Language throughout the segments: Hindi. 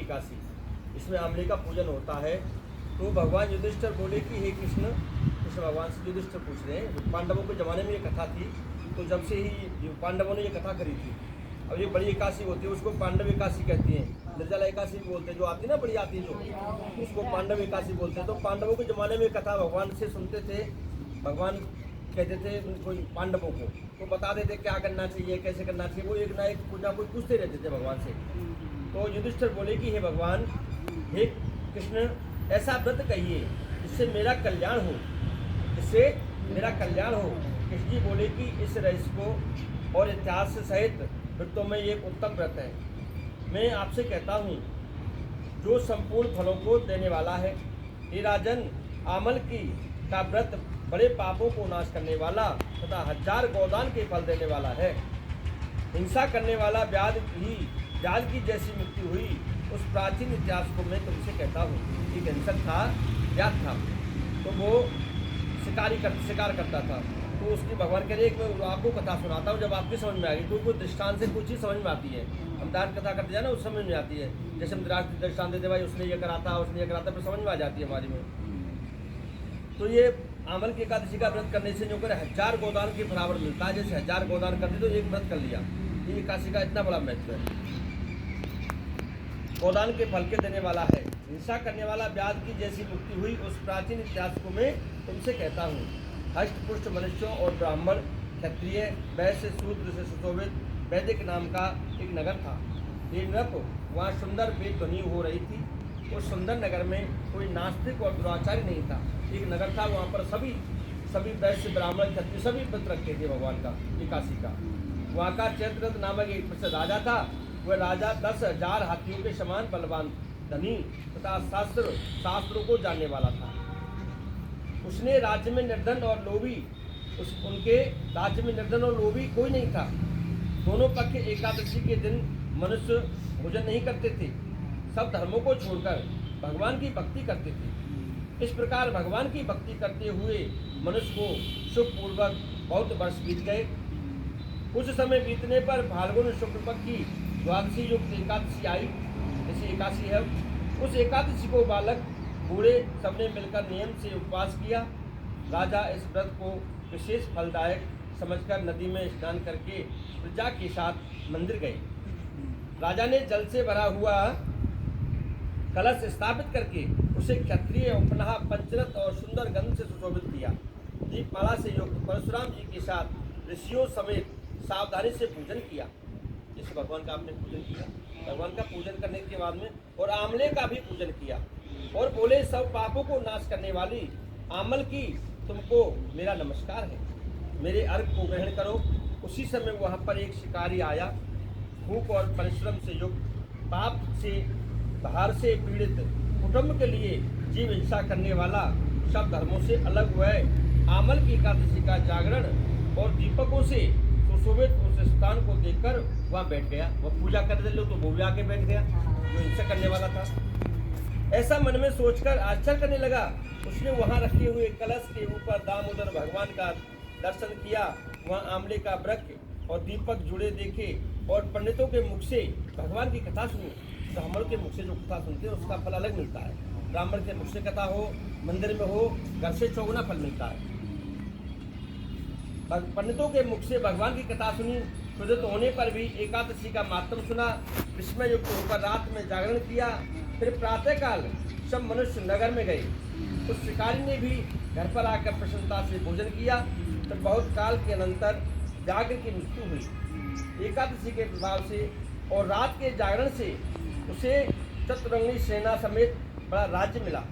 एकादशी, इसमें आंवले का पूजन होता है। तो भगवान युधिष्ठिर बोले कि हे कृष्ण, कृष्ण भगवान से युधिष्ठिर पूछ रहे हैं, पांडवों के ज़माने में ये कथा थी, तो जब से ही पांडवों ने ये कथा करी थी। अब ये बड़ी एकादशी होती है, उसको पांडव एकादशी कहती हैं। निर्जला एकादशी बोलते हैं, जो आती है ना बड़ी आती है जो, उसको पांडव एकादशी बोलते हैं। तो पांडवों के ज़माने में कथा भगवान से सुनते थे, भगवान कहते थे कोई पांडवों को, तो बता देते क्या करना चाहिए, कैसे करना चाहिए। वो एक ना एक कुछ ना कुछ पूछते रहते थे भगवान से। तो युधिष्ठिर बोले कि हे भगवान, हे कृष्ण, ऐसा व्रत कहिए जिससे मेरा कल्याण हो, जिससे मेरा कल्याण हो। कृष्ण जी बोले कि इस रहस्य को और इतिहास सहित व्रतों में ये उत्तम व्रत है। मैं आपसे कहता हूँ, जो संपूर्ण फलों को देने वाला है। हे राजन, आमल का व्रत बड़े पापों को नाश करने वाला तथा 1000 गोदान के फल देने वाला है। हिंसा करने वाला व्याध की जैसी मृत्यु हुई, उस प्राचीन इतिहास को मैं तुमसे कहता हूँ। एक हिंसक था, व्याध था, तो वो शिकार करता था। तो उसकी भगवान कह रहे एक मैं आपको कथा सुनाता हूँ, जब आपकी समझ में आएगी। कोई दृष्टांत से कुछ ही समझ में आती है। हम दान कथा करते जाए ना, उस समझ में आती है। जैसे हम दृष्टांत देते, भाई उसने ये करा था, उसने ये करा था, फिर समझ में आ जाती है हमारी में। तो ये आमल की एकादशी का व्रत करने से जो करे 1000 गोदान के बराबर मिलता है। जैसे 1000 गोदान कर दी तो एक व्रत कर लिया। ये एकादशी का इतना बड़ा महत्व है। गोदान के फल के देने वाला है। हिंसा करने वाला व्याध की जैसी मुक्ति हुई, उस प्राचीन इतिहास को मैं तुमसे कहता हूँ। हष्ट पुष्ट मनुष्यों और ब्राह्मण, क्षत्रिय, वैश्य, शूद्र से सुशोभित वैदिक नाम का एक नगर था। ये नृप वहाँ सुंदर वेद ध्वनि हो रही थी। उस सुंदर नगर में कोई नास्तिक और दुराचारी नहीं था। एक नगर था, वहाँ पर सभी वैश्य, ब्राह्मण, क्षत्रिय सभी व्रत रखते थे भगवान का, एकादशी का। वहाँ का चैत्ररथ नामक एक प्रसिद्ध राजा था। वह राजा 10,000 हाथियों के समान बलवान, धनी तथा शास्त्रों को जानने वाला था। उसने राज्य में निर्धन और लोभी उनके राज्य में निर्धन और लोभी कोई नहीं था। दोनों पक्ष एकादशी के दिन मनुष्य भोजन नहीं करते थे। सब धर्मों को छोड़कर भगवान की भक्ति करते थे। इस प्रकार भगवान की भक्ति करते हुए मनुष्य को सुखपूर्वक बहुत वर्ष बीत गए। कुछ समय बीतने पर फाल्गुन शुक्ल पक्ष की द्वादशी युक्त एकादशी आई। जैसी एकादशी है, उस एकादशी को बालक बूढ़े सबने मिलकर नियम से उपवास किया। राजा इस व्रत को विशेष फलदायक समझकर नदी में स्नान करके प्रजा के साथ मंदिर गए। राजा ने जल से भरा हुआ कलश स्थापित करके उसे क्षत्रिय उपनाह, पंचरथ और सुंदर गंध से सुशोभित किया। दीपमाला से युक्त परशुराम जी के साथ ऋषियों समेत सावधानी से पूजन किया। जैसे भगवान का आपने पूजन किया, भगवान का पूजन करने के बाद में और आंवले का भी पूजन किया और बोले, सब पापों को नाश करने वाली आमल की तुमको मेरा नमस्कार है, मेरे अर्घ को ग्रहण करो। उसी समय वहाँ पर एक शिकारी आया। भूख और परिश्रम से युक्त, पाप से बाहर से पीड़ित, कुटुंब के लिए जीव हिंसा करने वाला, सब धर्मों से अलग हुए आमल की एकादशी का जागरण और दीपकों से सुशोभित उस स्थान को देखकर वहाँ बैठ गया। वह पूजा करने लो तो वो भी आके बैठ गया, जो हिंसा करने वाला था। ऐसा मन में सोचकर आश्चर्य करने लगा। उसने वहाँ रखे हुए कलश के ऊपर दामोदर भगवान का दर्शन किया। वहाँ आंवले का वृक्ष और दीपक जुड़े देखे और पंडितों के मुख से भगवान की कथा सुनी। ब्राह्मण के मुख से जो कथा सुनते हैं उसका फल अलग मिलता है। ब्राह्मण के मुख से कथा हो, मंदिर में हो, घर से चौगुना फल मिलता है। पंडितों के मुख से भगवान की कथा सुनी, प्रदत्त होने पर भी एकादशी का मातम सुना, विस्मय युक्त होकर रात में जागरण किया। फिर प्रातःकाल सब मनुष्य नगर में गए। उस शिकारी ने भी घर पर आकर प्रसन्नता से भोजन किया। फिर बहुत काल के अनंतर व्याघ्र की मृत्यु हुई। एकादशी के प्रभाव से और रात के जागरण से उसे चतुरंगी सेना समेत बड़ा राज्य मिला।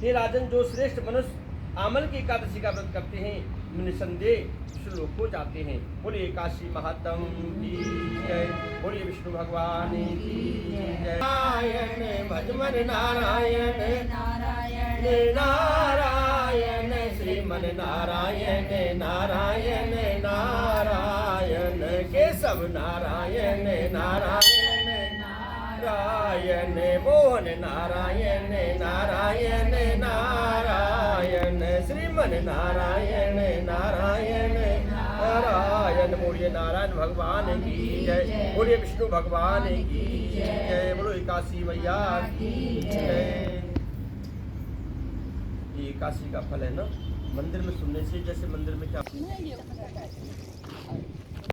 ये राजन, जो श्रेष्ठ मनुष्य आमल की एकादशी का व्रत करते हैं, निसंदेह श्लोक हो जाते हैं। बोलिए काशी महात्म की जय, बोलिए विष्णु भगवान की जय। नारायण भजमन नारायण नारायण नारायण, श्रीमन नारायण नारायण नारायण, केशव नारायण नारायण नारायण, मोहन नारायण नारायण नारायण, श्रीमन नारायण नारायण नारायण। बोलिए नारायण भगवान की जय, बोलिए विष्णु भगवान की जय। जय। बोलो एकादशी मैया की जय। ये एकादशी का फल है ना, मंदिर में सुनने से, जैसे मंदिर में क्या